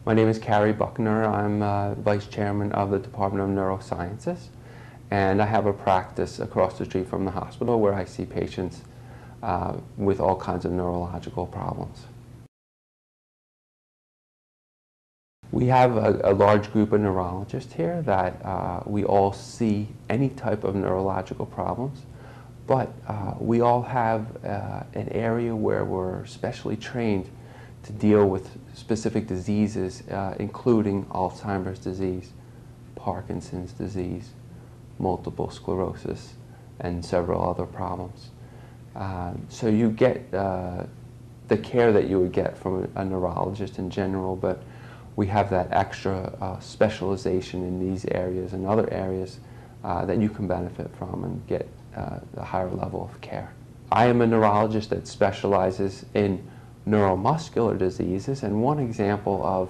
My name is Cary Buckner. I'm Vice Chairman of the Department of Neurosciences, and I have a practice across the street from the hospital where I see patients with all kinds of neurological problems. We have a large group of neurologists here that we all see any type of neurological problems, but we all have an area where we're specially trained to deal with specific diseases, including Alzheimer's disease, Parkinson's disease, multiple sclerosis, and several other problems. So you get the care that you would get from a neurologist in general, but we have that extra specialization in these areas and other areas that you can benefit from and get a higher level of care. I am a neurologist that specializes in neuromuscular diseases, and one example of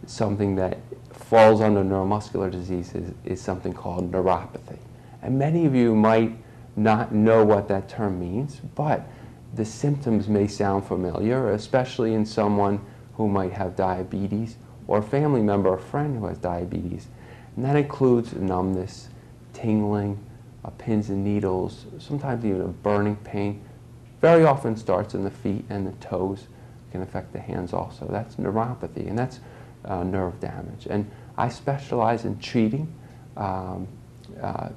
something that falls under neuromuscular diseases is something called neuropathy. And many of you might not know what that term means, but the symptoms may sound familiar, especially in someone who might have diabetes or a family member or friend who has diabetes. And that includes numbness, tingling, pins and needles, sometimes even a burning pain. Very often starts in the feet and the toes. It can affect the hands also. That's neuropathy, and that's nerve damage. And I specialize in treating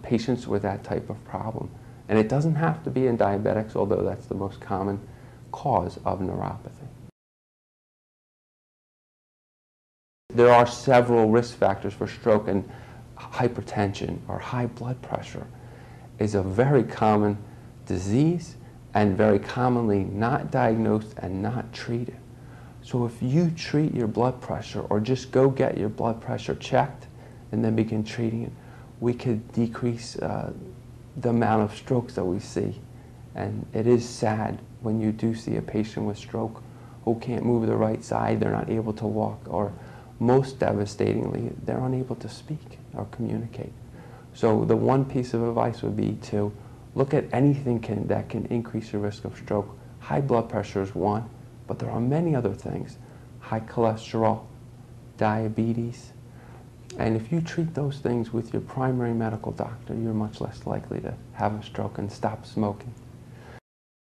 patients with that type of problem. And it doesn't have to be in diabetics, although that's the most common cause of neuropathy. There are several risk factors for stroke, and hypertension or high blood pressure is a very common disease and very commonly not diagnosed and not treated. So if you treat your blood pressure or just go get your blood pressure checked and then begin treating it, we could decrease the amount of strokes that we see. And it is sad when you do see a patient with stroke who can't move the right side, they're not able to walk, or most devastatingly, they're unable to speak or communicate. So the one piece of advice would be to look at anything that can increase your risk of stroke. High blood pressure is one, but there are many other things. High cholesterol, diabetes, and if you treat those things with your primary medical doctor, you're much less likely to have a stroke and stop smoking.